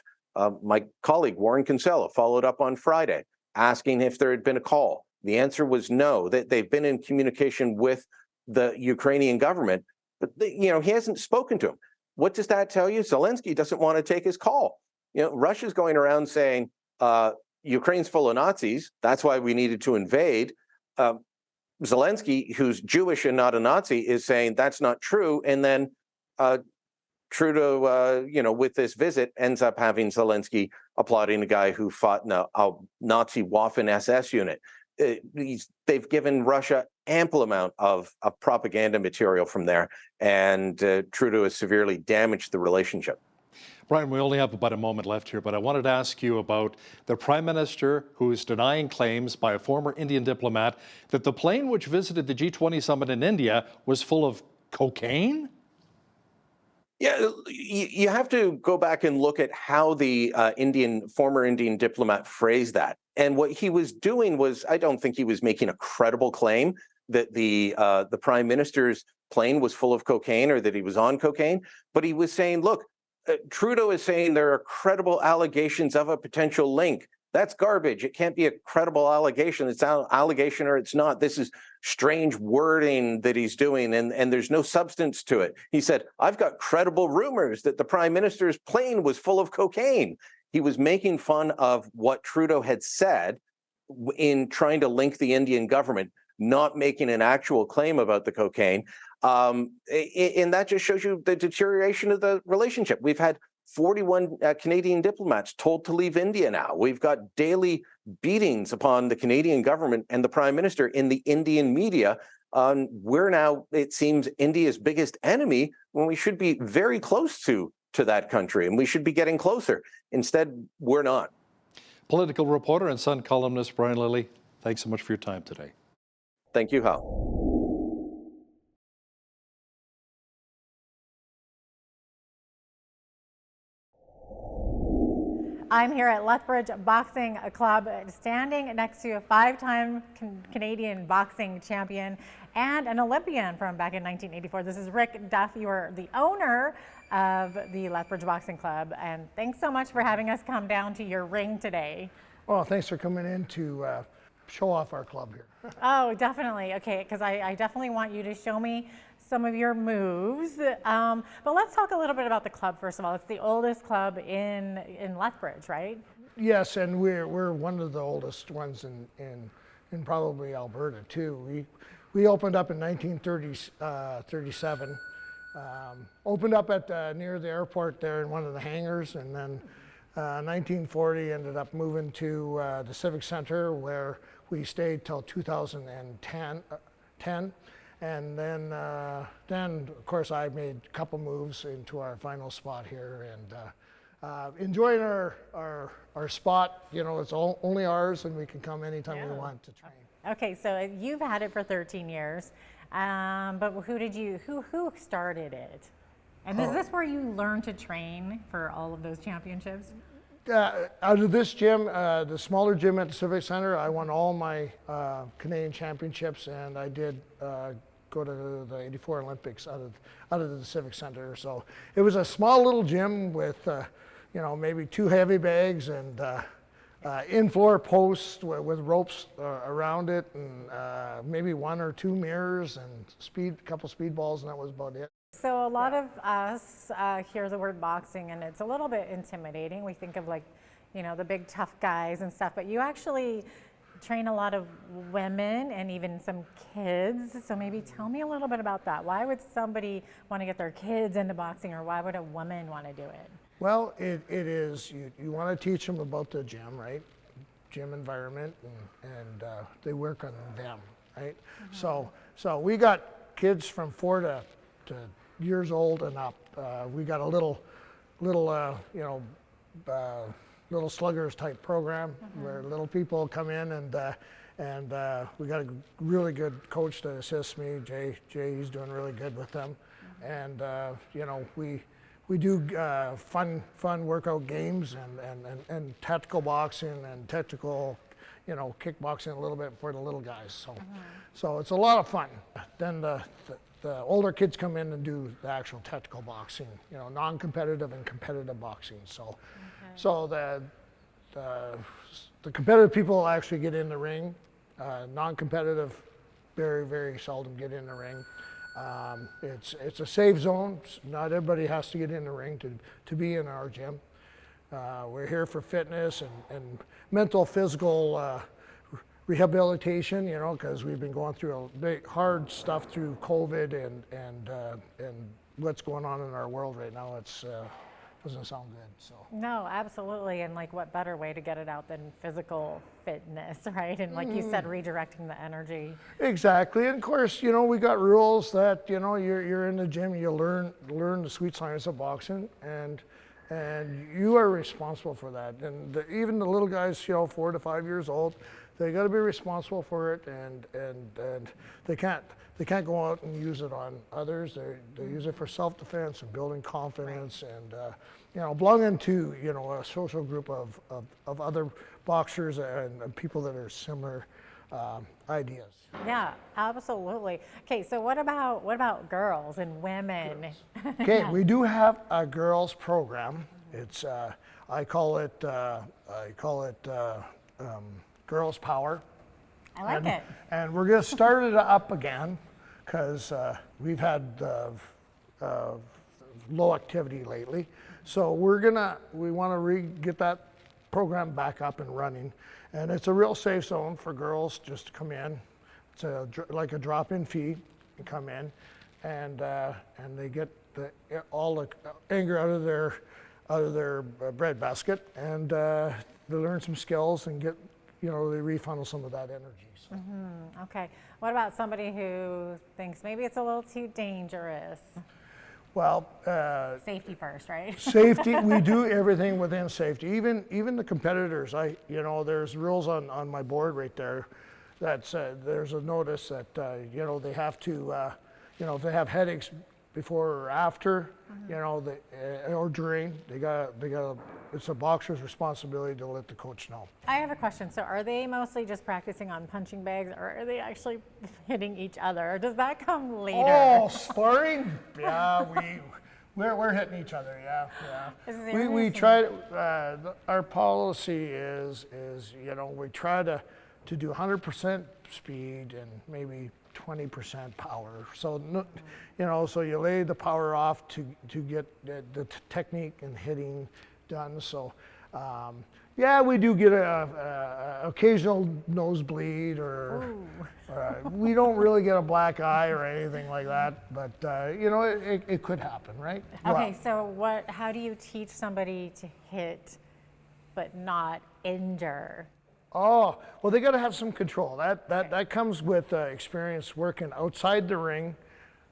My colleague, Warren Kinsella, followed up on Friday, asking if there had been a call. The answer was no, that they've been in communication with the Ukrainian government, but he hasn't spoken to him. What does that tell you? Zelensky doesn't want to take his call. Russia's going around saying Ukraine's full of Nazis. That's why we needed to invade. Zelensky, who's Jewish and not a Nazi, is saying that's not true. And then Trudeau, with this visit, ends up having Zelensky applauding a guy who fought in a Nazi Waffen-SS unit. They've given Russia ample amount of propaganda material from there, and Trudeau has severely damaged the relationship. Brian, we only have about a moment left here, but I wanted to ask you about the Prime Minister who is denying claims by a former Indian diplomat that the plane which visited the G20 summit in India was full of cocaine? Yeah, you have to go back and look at how the former Indian diplomat phrased that. And what he was doing was, I don't think he was making a credible claim that the Prime Minister's plane was full of cocaine or that he was on cocaine, but he was saying, look, Trudeau is saying there are credible allegations of a potential link. That's garbage. It can't be a credible allegation. It's an allegation or it's not. This is strange wording that he's doing, and there's no substance to it. He said, I've got credible rumors that the Prime Minister's plane was full of cocaine. He was making fun of what Trudeau had said in trying to link the Indian government, not making an actual claim about the cocaine. And that just shows you the deterioration of the relationship. We've had 41 Canadian diplomats told to leave India now. We've got daily beatings upon the Canadian government and the Prime Minister in the Indian media. We're now, it seems, India's biggest enemy when we should be very close to that country, and we should be getting closer. Instead, we're not. Political reporter and Sun columnist Brian Lilley, thanks so much for your time today. Thank you, Hal. I'm here at Lethbridge Boxing Club, standing next to a 5-time Canadian boxing champion and an Olympian from back in 1984. This is Rick Duff. You are the owner of the Lethbridge Boxing Club, and thanks so much for having us come down to your ring today. Well, thanks for coming in to show off our club here. Oh, definitely. Okay, because I definitely want you to show me some of your moves. But let's talk a little bit about the club first of all. It's the oldest club in Lethbridge, right? Yes, and we're one of the oldest ones in probably Alberta too. We opened up in 1937. Opened up at near the airport there in one of the hangars, and then 1940 ended up moving to the Civic Center, where we stayed till 2010. And then of course, I made a couple moves into our final spot here, and enjoying our spot. You know, it's only ours, and we can come anytime we want to train. Okay, so you've had it for 13 years, but who started it? And is this where you learned to train for all of those championships? Out of this gym, the smaller gym at the Civic Center, I won all my Canadian championships, and I did go to the '84 Olympics out of the Civic Center. So it was a small little gym with, maybe 2 heavy bags and in-floor posts with ropes around it, and maybe 1 or 2 mirrors and a couple speed balls, and that was about it. So a lot of us hear the word boxing and it's a little bit intimidating. We think of the big tough guys and stuff, but you actually train a lot of women and even some kids. So maybe tell me a little bit about that. Why would somebody want to get their kids into boxing, or why would a woman want to do it? Well, it is, you want to teach them about the gym, right? Gym environment, and they work on them, right? Mm-hmm. So we got kids from 4 to years old and up. We got a little sluggers type program, mm-hmm. where little people come in, and we got a really good coach to assist me. Jay, he's doing really good with them, mm-hmm. and we do fun workout games and tactical boxing and tactical, kickboxing a little bit for the little guys. So, mm-hmm. so it's a lot of fun. Then the older kids come in and do the actual tactical boxing, non-competitive and competitive boxing. So, okay. So the competitive people actually get in the ring. Non-competitive, very, very seldom get in the ring. It's a safe zone. Not everybody has to get in the ring to be in our gym. We're here for fitness and mental, physical rehabilitation, because we've been going through a big, hard stuff through COVID and what's going on in our world right now. It's doesn't sound good. So no, absolutely, and what better way to get it out than physical fitness, right? And like you said, redirecting the energy. Exactly, and of course, we got rules that you're in the gym, you learn the sweet science of boxing, and you are responsible for that. And even the little guys, 4 to 5 years old, they got to be responsible for it, and they can't go out and use it on others. They use it for self-defense and building confidence, right. And belonging to a social group of other boxers and people that are similar ideas. Yeah, absolutely. Okay, so what about girls and women? Girls. Okay, we do have a girls program. It's I call it Girls Power. I like it. And we're going to start it up again, because we've had low activity lately. So we want to get that program back up and running. And it's a real safe zone for girls just to come in. It's like a drop-in fee to come in, and they get all the anger out of their breadbasket, and they learn some skills and get. They refunnel some of that energy. So. Mm-hmm. Okay. What about somebody who thinks maybe it's a little too dangerous? Well, safety first, right? Safety. We do everything within safety. Even the competitors. There's rules on my board right there. There's a notice that they have to if they have headaches before or after, mm-hmm. Or during, they got it's a boxer's responsibility to let the coach know. I have a question. So are they mostly just practicing on punching bags, or are they actually hitting each other? Or does that come later? Oh, sparring? Yeah, we're hitting each other. Yeah. We try to, our policy is we try to do 100% speed and maybe 20% power. So so you lay the power off to get the technique and hitting done. So yeah, we do get a occasional nosebleed, or we don't really get a black eye or anything like that, but it could happen, right? Okay, so how do you teach somebody to hit but not injure? Oh, well, they got to have some control. That comes with experience working outside the ring,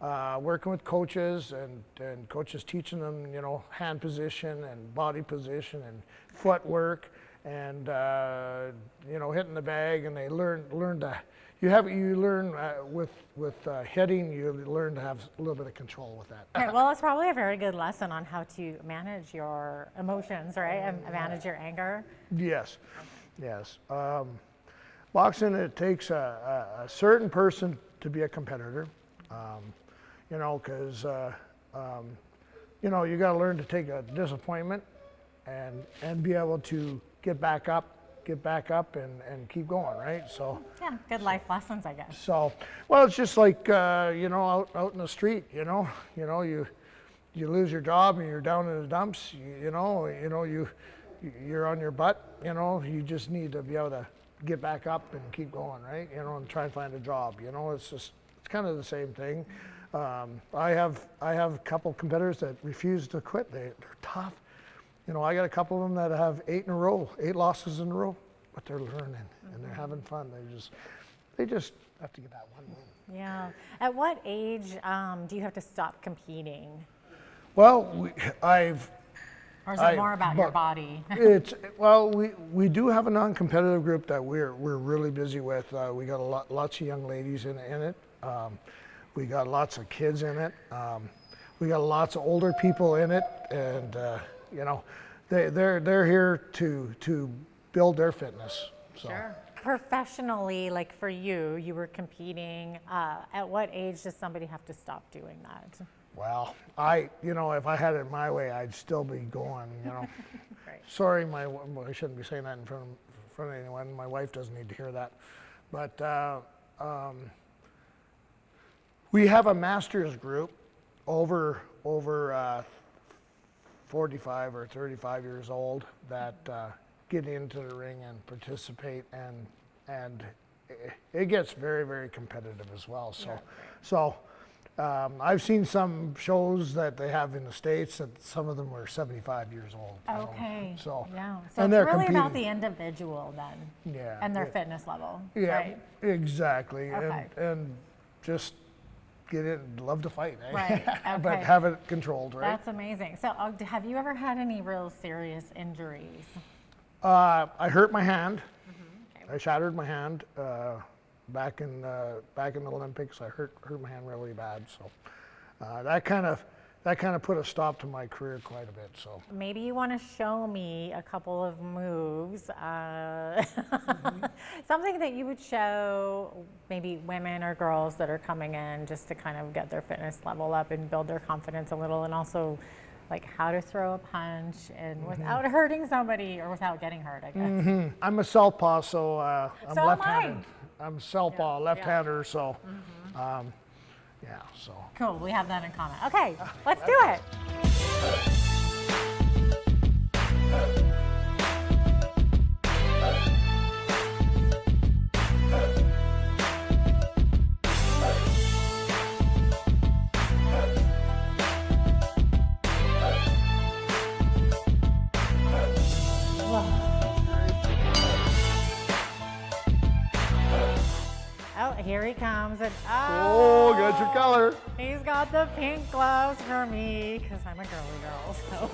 working with coaches and coaches teaching them, hand position and body position and footwork and hitting the bag, and they learn to. You learn with hitting. You learn to have a little bit of control with that. Okay, well, it's probably a very good lesson on how to manage your emotions, right? And manage your anger. Yes. Yes. Boxing, it takes a certain person to be a competitor, because you got to learn to take a disappointment and be able to get back up and keep going, right? So yeah, good life lessons, I guess. So, well, it's just like out in the street, you lose your job and you're down in the dumps, you're on your butt, you just need to be able to get back up and keep going, right? And try and find a job. It's kind of the same thing. I have a couple competitors that refuse to quit. They're tough. I got a couple of them that have 8 losses in a row, but they're learning and they're having fun. They just have to get that one win. Yeah. At what age do you have to stop competing? Well, or is it more about your body? We do have a non-competitive group that we're really busy with. We got lots of young ladies in it. We got lots of kids in it. We got lots of older people in it, and they're here to build their fitness. So. Sure. Professionally, like for you, you were competing. At what age does somebody have to stop doing that? Well, if I had it my way, I'd still be going, Right. Sorry, I shouldn't be saying that in front of anyone. My wife doesn't need to hear that. But we have a master's group over 45 or 35 years old that get into the ring and participate, and it gets very, very competitive as well. So I've seen some shows that they have in the States that some of them were 75 years old. Okay. So yeah. So and it's they're really competing. about the individual then. Yeah. And their fitness level. Yeah. Right? Exactly. Okay. And just get it. Love to fight. Eh? Right. Okay. But have it controlled, right? That's amazing. So have you ever had any real serious injuries? I hurt my hand. Okay. I shattered my hand. Back in the Olympics, I hurt my hand really bad. So that kind of put a stop to my career quite a bit. So maybe you want to show me a couple of moves, something that you would show maybe women or girls that are coming in just to kind of get their fitness level up and build their confidence a little, and also like how to throw a punch and without hurting somebody or without getting hurt, I guess. I'm a southpaw, so I'm so left-handed. I'm southpaw, left-hander, so yeah, so. Cool, we have that in common. Okay, let's do it. Here he comes. And, got your color. He's got the pink gloves for me because I'm a girly girl. So.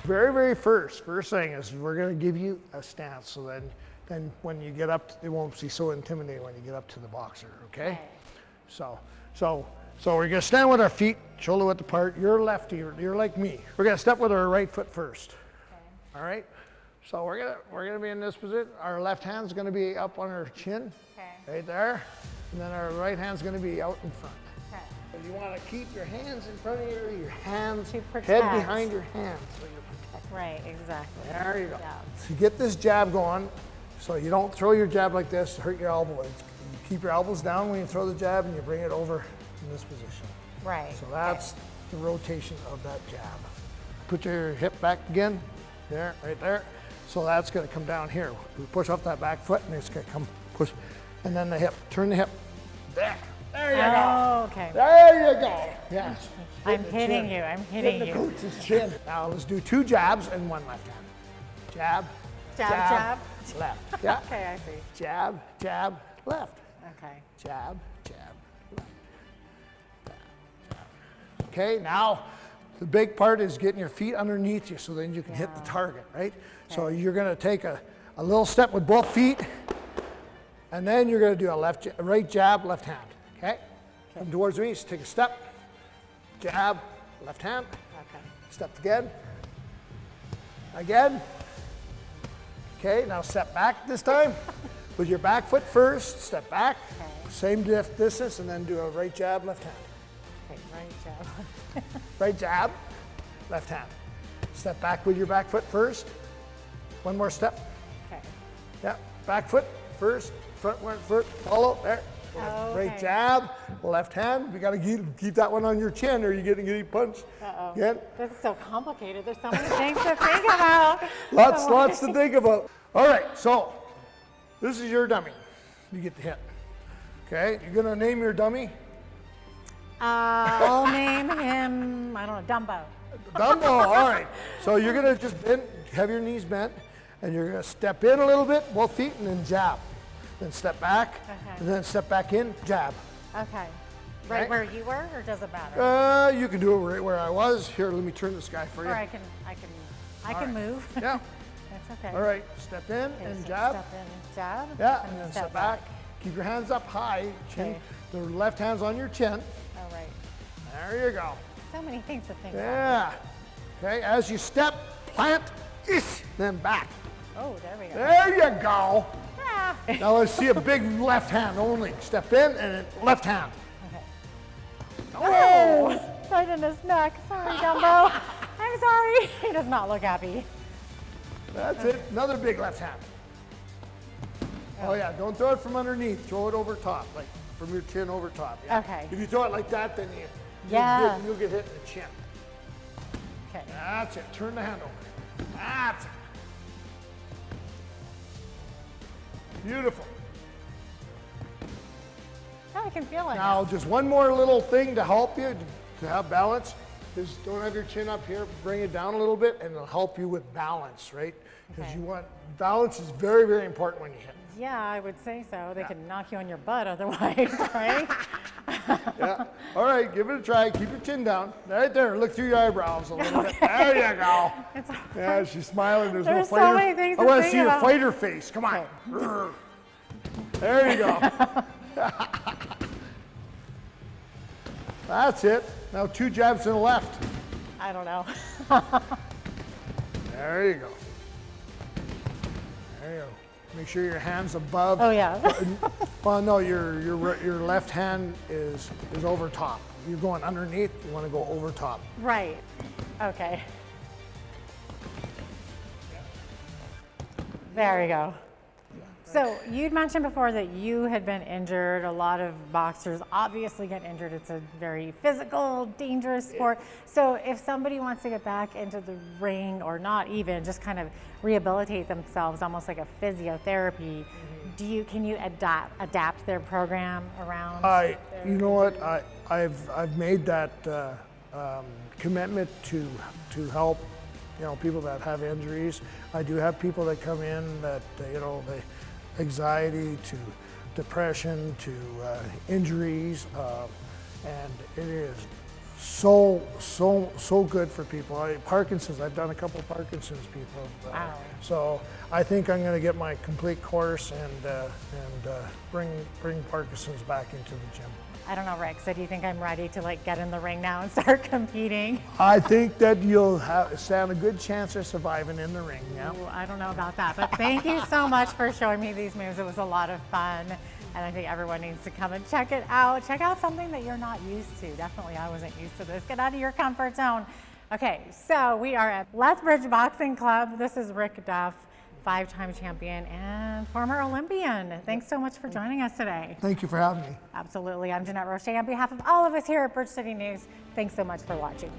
Very, very first thing is we're going to give you a stance, so then when you get up, it won't be so intimidating when you get up to the boxer. Okay. So So we're gonna stand with our feet shoulder width apart. You're lefty, you're like me. We're gonna step with our right foot first. All right? So we're gonna be in this position. Our left hand's gonna be up on our chin, right there. And then our right hand's gonna be out in front. So you wanna keep your hands in front of you, your hands, head behind your hands. So you're protected. Right, exactly. There you go. Yeah. So you get this jab going, so you don't throw your jab like this, hurt your elbow. You keep your elbows down when you throw the jab and you bring it over in this position. Right. So that's the rotation of that jab. Put your hip back again, there, right there. So that's gonna come down here. We push off that back foot and it's gonna come push. And then the hip, turn the hip, there. There you go. Okay. There you go. Yes. I'm hitting you. I'm hitting the you. coach's chin. Now let's do 2 jabs and 1 left hand. Jab, Jab. left. Yeah. Okay, I see. Jab, jab, left. Okay. Jab, jab, left. Jab, jab. Okay, now the big part is getting your feet underneath you so then you can hit the target, right? So you're gonna take a little step with both feet and then you're gonna do a right jab, left hand, okay? Come towards me, just take a step, jab, left hand, step again, okay, now step back this time, with your back foot first, step back, same distance, and then do a right jab, left hand. Okay, right jab. Right jab, left hand. Step back with your back foot first, 1 more step. Okay. Yeah, back foot first, front foot, follow, there. Right jab, left hand. You gotta keep that one on your chin or you're getting punched. Uh-oh. Again. This is so complicated. There's so many things to think about. Lots to think about. All right, so this is your dummy. You get to hit. Okay, you're gonna name your dummy? I'll name him, I don't know, Dumbo. Dumbo, all right. So you're gonna just bend, have your knees bent, and you're gonna step in a little bit, both feet, and then jab. Then step back, and then step back in, jab. Okay. Right where you were, or does it matter? You can do it right where I was. Here, let me turn this guy for you. Or I can move. Yeah. That's okay. All right, step in and jab. Step in, jab. Yeah, and then step back. Keep your hands up high, chin. The left hand's on your chin. All right. There you go. So many things to think about. Yeah. Okay, as you step, plant, then back. Oh, there we go. There you go. Now let's see a big left hand only. Step in and then left hand. Okay. Oh! Right in his neck. Sorry, Dumbo. I'm sorry. He does not look happy. That's it. Another big left hand. Oh yeah, don't throw it from underneath. Throw it over top, like from your chin over top. Yeah. Okay. If you throw it like that, then you'll get hit in the chin. Okay. That's it. Turn the hand over. That's it. Beautiful. Oh, I can feel it. Now, just one more little thing to help you to have balance is don't have your chin up here. Bring it down a little bit, and it'll help you with balance, right? Because you want balance is very, very important when you hit. Yeah, I would say so. They could knock you on your butt otherwise, right? Yeah. All right, give it a try. Keep your chin down. Right there. Look through your eyebrows a little bit. There you go. Yeah, she's smiling. There's no fighter. So many things I want to think see your about. fighter face. Come on. There you go. That's it. Now 2 jabs to the left. I don't know. There you go. There you go. Make sure your hand's above. Oh yeah. Well, no, your left hand is over top. You're going underneath. You want to go over top. Right. Okay. There we go. So you'd mentioned before that you had been injured. A lot of boxers obviously get injured. It's a very physical, dangerous sport. So if somebody wants to get back into the ring, or not even, just kind of rehabilitate themselves, almost like a physiotherapy, can you adapt their program around? You know what? I've made that commitment to help, people that have injuries. I do have people that come in that they anxiety to depression to injuries, and it is so good for people. Parkinson's, I've done a couple of Parkinson's people. Wow. So I think I'm going to get my complete course and bring Parkinson's back into the gym. I don't know, Rick, so do you think I'm ready to like get in the ring now and start competing? I think that you'll stand a good chance of surviving in the ring, yeah. Ooh, I don't know about that, but thank you so much for showing me these moves. It was a lot of fun, and I think everyone needs to come and check it out. Check out something that you're not used to. Definitely, I wasn't used to this. Get out of your comfort zone. Okay, so we are at Lethbridge Boxing Club. This is Rick Duff, 5-time champion and former Olympian. Thanks so much for joining us today. Thank you for having me. Absolutely. I'm Jeanette Roche. On behalf of all of us here at Bridge City News, thanks so much for watching.